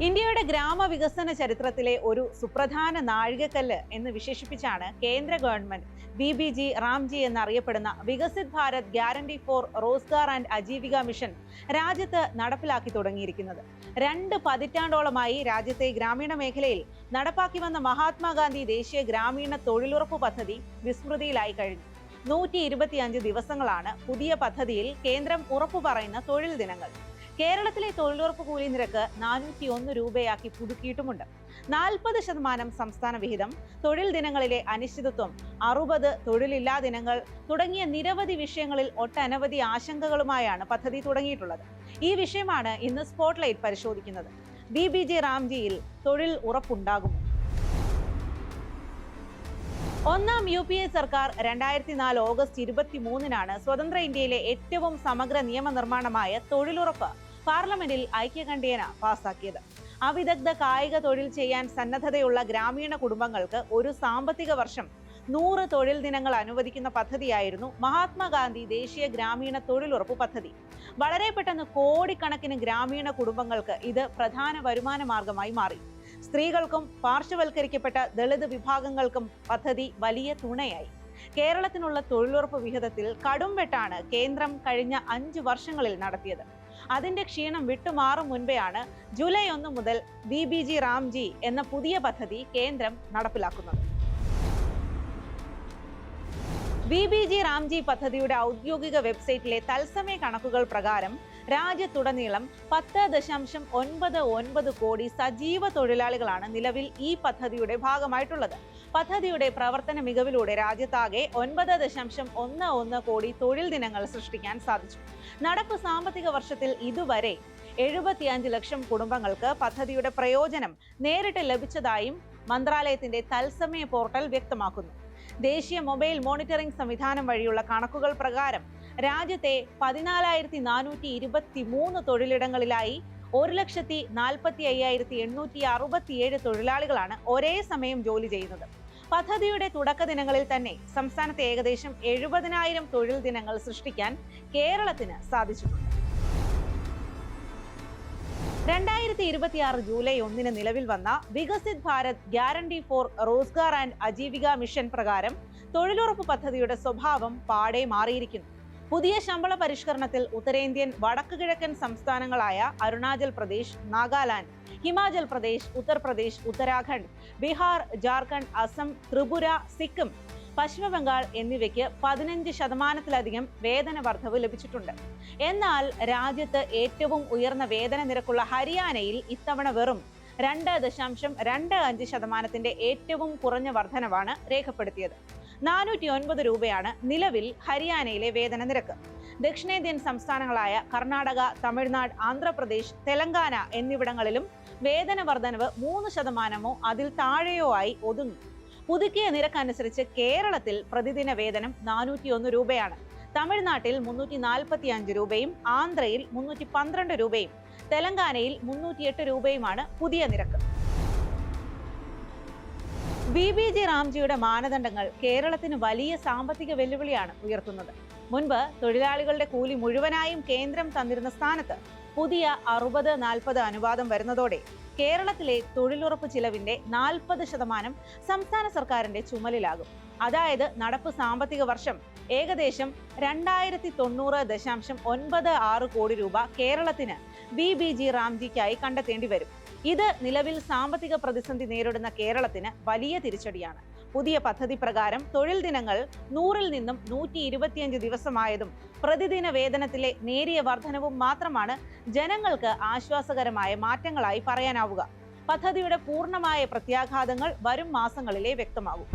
ഇന്ത്യയുടെ ഗ്രാമവികസന ചരിത്രത്തിലെ ഒരു സുപ്രധാന നാഴികക്കല്ല് എന്ന് വിശേഷിപ്പിച്ചാണ് കേന്ദ്ര ഗവൺമെന്റ് BBG റാംജി എന്നറിയപ്പെടുന്ന Viksit Bharat guarantee four Rozgar and Ajeevika mission രാജ്യത്ത് നടപ്പിലാക്കി തുടങ്ങിയിരിക്കുന്നത്. 2 പതിറ്റാണ്ടോളമായി രാജ്യത്തെ ഗ്രാമീണ മേഖലയിൽ നടപ്പാക്കി വന്ന മഹാത്മാഗാന്ധി ദേശീയ ഗ്രാമീണ തൊഴിലുറപ്പ് പദ്ധതി വിസ്മൃതിയിലായി കഴിഞ്ഞു. 125 ദിവസങ്ങളാണ് പുതിയ പദ്ധതിയിൽ കേന്ദ്രം ഉറപ്പു പറയുന്ന തൊഴിൽ ദിനങ്ങൾ. കേരളത്തിലെ തൊഴിലുറപ്പ് കൂലി നിരക്ക് 401 രൂപയാക്കി പുതുക്കിയിട്ടുമുണ്ട്. 40% സംസ്ഥാന വിഹിതം, തൊഴിൽ ദിനങ്ങളിലെ അനിശ്ചിതത്വം, 60 തൊഴിലില്ലാ ദിനങ്ങൾ തുടങ്ങിയ നിരവധി വിഷയങ്ങളിൽ ഒട്ടനവധി ആശങ്കകളുമായാണ് പദ്ധതി തുടങ്ങിയിട്ടുള്ളത്. ഈ വിഷയമാണ് ഇന്ന് സ്പോട്ട്ലൈറ്റ് പരിശോധിക്കുന്നത്. BBG റാംജിയിൽ തൊഴിൽ ഉറപ്പുണ്ടാകുമോ? ഒന്നാം UPA സർക്കാർ 2004 ഓഗസ്റ്റ് 23-നാണ് സ്വതന്ത്ര ഇന്ത്യയിലെ ഏറ്റവും സമഗ്ര നിയമനിർമ്മാണമായ തൊഴിലുറപ്പ് പാർലമെന്റിൽ ഐക്യകണ്ഠേന പാസാക്കിയത്. അവിദഗ്ധ കായിക തൊഴിൽ ചെയ്യാൻ സന്നദ്ധതയുള്ള ഗ്രാമീണ കുടുംബങ്ങൾക്ക് ഒരു സാമ്പത്തിക വർഷം 100 തൊഴിൽ ദിനങ്ങൾ അനുവദിക്കുന്ന പദ്ധതിയായിരുന്നു മഹാത്മാഗാന്ധി ദേശീയ ഗ്രാമീണ തൊഴിലുറപ്പ് പദ്ധതി. വളരെ പെട്ടെന്ന് കോടിക്കണക്കിന് ഗ്രാമീണ കുടുംബങ്ങൾക്ക് ഇത് പ്രധാന വരുമാന മാർഗമായി മാറി. സ്ത്രീകൾക്കും പാർശ്വവൽക്കരിക്കപ്പെട്ട ദളിത് വിഭാഗങ്ങൾക്കും പദ്ധതി വലിയ തുണയായി. കേരളത്തിനുള്ള തൊഴിലുറപ്പ് വിഹിതത്തിൽ കടുംവെട്ടാണ് കേന്ദ്രം കഴിഞ്ഞ 5 വർഷങ്ങളിൽ നടത്തിയത്. അതിന്റെ ക്ഷീണം വിട്ടുമാറും മുൻപെയാണ് ജൂലൈ 1 മുതൽ BBG റാംജി എന്ന പുതിയ പദ്ധതി കേന്ദ്രം നടപ്പിലാക്കുന്നത്. BBG റാംജി പദ്ധതിയുടെ ഔദ്യോഗിക വെബ്സൈറ്റിലെ തത്സമയ കണക്കുകൾ പ്രകാരം രാജ്യത്തുടനീളം 10.99 കോടി സജീവ തൊഴിലാളികളാണ് നിലവിൽ ഈ പദ്ധതിയുടെ ഭാഗമായിട്ടുള്ളത്. പദ്ധതിയുടെ പ്രവർത്തന മികവിലൂടെ രാജ്യത്താകെ 9.11 കോടി തൊഴിൽ ദിനങ്ങൾ സൃഷ്ടിക്കാൻ സാധിച്ചു. നടപ്പ് സാമ്പത്തിക വർഷത്തിൽ ഇതുവരെ 75 ലക്ഷം കുടുംബങ്ങൾക്ക് പദ്ധതിയുടെ പ്രയോജനം നേരിട്ട് ലഭിച്ചതായും മന്ത്രാലയത്തിന്റെ തത്സമയ പോർട്ടൽ വ്യക്തമാക്കുന്നു. ദേശീയ മൊബൈൽ മോണിറ്ററിംഗ് സംവിധാനം വഴിയുള്ള കണക്കുകൾ പ്രകാരം രാജ്യത്തെ 14,423 തൊഴിലിടങ്ങളിലായി 1,45,867 തൊഴിലാളികളാണ് ഒരേ സമയം ജോലി ചെയ്യുന്നത്. പദ്ധതിയുടെ തുടക്ക ദിനങ്ങളിൽ തന്നെ സംസ്ഥാനത്ത് ഏകദേശം 70,000 തൊഴിൽ ദിനങ്ങൾ സൃഷ്ടിക്കാൻ കേരളത്തിന് സാധിച്ചിട്ടുണ്ട്. 2026 ജൂലൈ 1-ന് നിലവിൽ വന്ന Viksit Bharat guarantee four Rozgar and Ajeevika mission പ്രകാരം തൊഴിലുറപ്പ് പദ്ധതിയുടെ സ്വഭാവം പാടെ മാറിയിരിക്കുന്നു. പുതിയ ശമ്പള പരിഷ്കരണത്തിൽ ഉത്തരേന്ത്യൻ വടക്കു കിഴക്കൻ സംസ്ഥാനങ്ങളായ അരുണാചൽ പ്രദേശ്, നാഗാലാൻഡ്, ഹിമാചൽ പ്രദേശ്, ഉത്തർപ്രദേശ്, ഉത്തരാഖണ്ഡ്, ബീഹാർ, ജാർഖണ്ഡ്, അസം, ത്രിപുര, സിക്കിം, പശ്ചിമ ബംഗാൾ എന്നിവയ്ക്ക് 15%-ലധികം വേതന വർധവ് ലഭിച്ചിട്ടുണ്ട്. എന്നാൽ രാജ്യത്ത് ഏറ്റവും ഉയർന്ന വേതന നിരക്കുള്ള ഹരിയാനയിൽ ഇത്തവണ വെറും 2.25%-ന്റെ ഏറ്റവും കുറഞ്ഞ വർധനവാണ് രേഖപ്പെടുത്തിയത്. 409 രൂപയാണ് നിലവിൽ ഹരിയാനയിലെ വേതന നിരക്ക്. ദക്ഷിണേന്ത്യൻ സംസ്ഥാനങ്ങളായ കർണാടക, തമിഴ്നാട്, ആന്ധ്രാപ്രദേശ്, തെലങ്കാന എന്നിവിടങ്ങളിലും വേതന വർധനവ് 3%-ഓ അതിൽ താഴെയോ ആയി ഒതുങ്ങി. പുതുക്കിയ നിരക്കനുസരിച്ച് കേരളത്തിൽ പ്രതിദിന വേതനം 401 രൂപയാണ്. തമിഴ്നാട്ടിൽ 345 രൂപയും ആന്ധ്രയിൽ 312 രൂപയും തെലങ്കാനയിൽ 308 രൂപയുമാണ് പുതിയ നിരക്ക്. BBG റാംജിയുടെ മാനദണ്ഡങ്ങൾ കേരളത്തിന് വലിയ സാമ്പത്തിക വെല്ലുവിളിയാണ് ഉയർത്തുന്നത്. മുൻപ് തൊഴിലാളികളുടെ കൂലി മുഴുവനായും കേന്ദ്രം തന്നിരുന്ന സ്ഥാനത്ത് പുതിയ 60-40 അനുപാതം വരുന്നതോടെ കേരളത്തിലെ തൊഴിലുറപ്പ് ചിലവിന്റെ 40% സംസ്ഥാന സർക്കാരിന്റെ ചുമലിലാകും. അതായത് നടപ്പ് സാമ്പത്തിക വർഷം ഏകദേശം 2090.96 കോടി രൂപ കേരളത്തിന് BBG റാംജിക്കായി കണ്ടെത്തേണ്ടി വരും. ഇത് നിലവിൽ സാമ്പത്തിക പ്രതിസന്ധി നേരിടുന്ന കേരളത്തിന് വലിയ തിരിച്ചടിയാണ്. പുതിയ പദ്ധതി പ്രകാരം തൊഴിൽ ദിനങ്ങൾ 100-ൽ നിന്നും 125 ദിവസമായതും പ്രതിദിന വേതനത്തിലെ നേരിയ വർധനവും മാത്രമാണ് ജനങ്ങൾക്ക് ആശ്വാസകരമായ മാറ്റങ്ങളായി പറയാനാവുക. പദ്ധതിയുടെ പൂർണ്ണമായ പ്രത്യാഘാതങ്ങൾ വരും മാസങ്ങളിലേ വ്യക്തമാകും.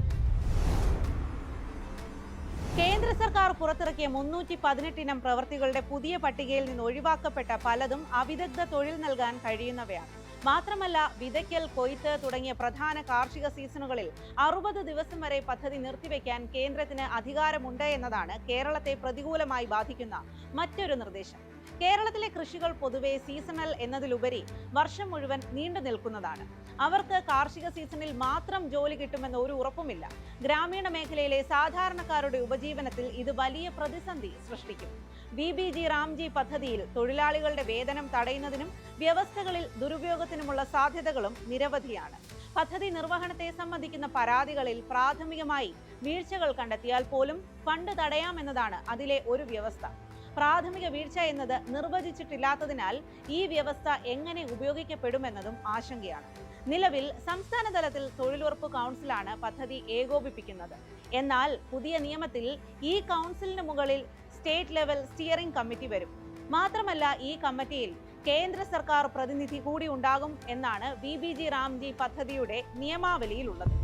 കേന്ദ്ര സർക്കാർ പുറത്തിറക്കിയ 318 ഇനം പ്രവൃത്തികളുടെ പുതിയ പട്ടികയിൽ നിന്ന് ഒഴിവാക്കപ്പെട്ട പലതും അവിദഗ്ധ തൊഴിൽ നൽകാൻ കഴിയുന്നവയാണ്. മാത്രമല്ല, വിതയ്ക്കൽ, കൊയ്ത്ത് തുടങ്ങിയ പ്രധാന കാർഷിക സീസണുകളിൽ 60 ദിവസം വരെ പദ്ധതി നിർത്തിവെക്കാൻ കേന്ദ്രത്തിന് അധികാരമുണ്ട് എന്നതാണ് കേരളത്തെ പ്രതികൂലമായി ബാധിക്കുന്ന മറ്റൊരു നിർദ്ദേശം. കേരളത്തിലെ കൃഷികൾ പൊതുവെ സീസണൽ എന്നതിലുപരി വർഷം മുഴുവൻ നീണ്ടു നിൽക്കുന്നതാണ്. അവർക്ക് കാർഷിക സീസണിൽ മാത്രം ജോലി കിട്ടുമെന്ന ഒരു ഉറപ്പുമില്ല. ഗ്രാമീണ മേഖലയിലെ സാധാരണക്കാരുടെ ഉപജീവനത്തിൽ ഇത് വലിയ പ്രതിസന്ധി സൃഷ്ടിക്കും. BBG റാംജി പദ്ധതിയിൽ തൊഴിലാളികളുടെ വേതനം തടയുന്നതിനും വ്യവസ്ഥകളിൽ ദുരുപയോഗത്തിനുമുള്ള സാധ്യതകളും നിരവധിയാണ്. പദ്ധതി നിർവഹണത്തെ സംബന്ധിക്കുന്ന പരാതികളിൽ പ്രാഥമികമായി വീഴ്ചകൾ കണ്ടെത്തിയാൽ പോലും ഫണ്ട് തടയാമെന്നതാണ് അതിലെ ഒരു വ്യവസ്ഥ. പ്രാഥമിക വീഴ്ച എന്നത് നിർവചിച്ചിട്ടില്ലാത്തതിനാൽ ഈ വ്യവസ്ഥ എങ്ങനെ ഉപയോഗിക്കപ്പെടുമെന്നതും ആശങ്കയാണ്. നിലവിൽ സംസ്ഥാന തലത്തിൽ തൊഴിലുറപ്പ് കൗൺസിലാണ് പദ്ധതി ഏകോപിപ്പിക്കുന്നത്. എന്നാൽ പുതിയ നിയമത്തിൽ ഈ കൗൺസിലിന് മുകളിൽ സ്റ്റേറ്റ് ലെവൽ സ്റ്റിയറിംഗ് കമ്മിറ്റി വരും. മാത്രമല്ല, ഈ കമ്മിറ്റിയിൽ കേന്ദ്ര സർക്കാർ പ്രതിനിധി കൂടി ഉണ്ടാകും എന്നാണ് BBG റാംജി പദ്ധതിയുടെ നിയമാവലിയിലുള്ളത്.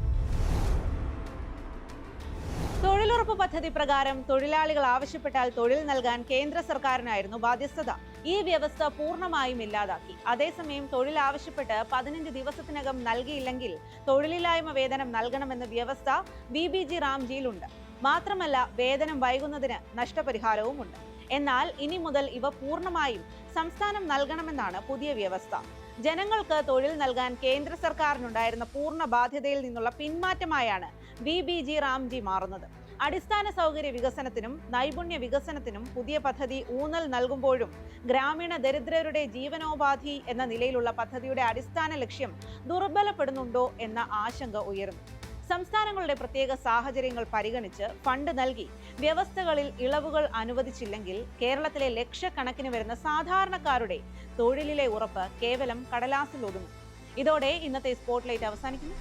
തൊഴിലുറപ്പ് പദ്ധതി പ്രകാരം തൊഴിലാളികൾ ആവശ്യപ്പെട്ടാൽ തൊഴിൽ നൽകാൻ കേന്ദ്ര സർക്കാരിനായിരുന്നു ബാധ്യസ്ഥത. ഈ വ്യവസ്ഥ പൂർണ്ണമായും ഇല്ലാതാക്കി. അതേസമയം തൊഴിൽ ആവശ്യപ്പെട്ട് 15 ദിവസത്തിനകം നൽകിയില്ലെങ്കിൽ തൊഴിലില്ലായ്മ വേതനം നൽകണമെന്ന വ്യവസ്ഥ BBG റാംജിയിലുണ്ട്. മാത്രമല്ല, വേതനം വൈകുന്നതിന് നഷ്ടപരിഹാരവുമുണ്ട്. എന്നാൽ ഇനി മുതൽ ഇവ പൂർണ്ണമായും സംസ്ഥാനം നൽകണമെന്നാണ് പുതിയ വ്യവസ്ഥ. ജനങ്ങൾക്ക് തൊഴിൽ നൽകാൻ കേന്ദ്ര സർക്കാരിനുണ്ടായിരുന്ന പൂർണ്ണ ബാധ്യതയിൽ നിന്നുള്ള പിന്മാറ്റമായാണ് BBG റാംജി മാറുന്നത്. അടിസ്ഥാന സൗകര്യ വികസനത്തിനും നൈപുണ്യ വികസനത്തിനും പുതിയ പദ്ധതി ഊന്നൽ നൽകുമ്പോഴും ഗ്രാമീണ ദരിദ്രരുടെ ജീവനോപാധി എന്ന നിലയിലുള്ള പദ്ധതിയുടെ അടിസ്ഥാന ലക്ഷ്യം ദുർബലപ്പെടുന്നുണ്ടോ എന്ന ആശങ്ക ഉയരുന്നു. സംസ്ഥാനങ്ങളുടെ പ്രത്യേക സാഹചര്യങ്ങൾ പരിഗണിച്ച് ഫണ്ട് നൽകി വ്യവസ്ഥകളിൽ ഇളവുകൾ അനുവദിച്ചില്ലെങ്കിൽ കേരളത്തിലെ ലക്ഷക്കണക്കിന് വരുന്ന സാധാരണക്കാരുടെ തൊഴിലിലെ ഉറപ്പ് കേവലം കടലാസിൽ ഒതുങ്ങും. ഇതോടെ ഇന്നത്തെ സ്പോട്ട്ലൈറ്റ് അവസാനിക്കുന്നു.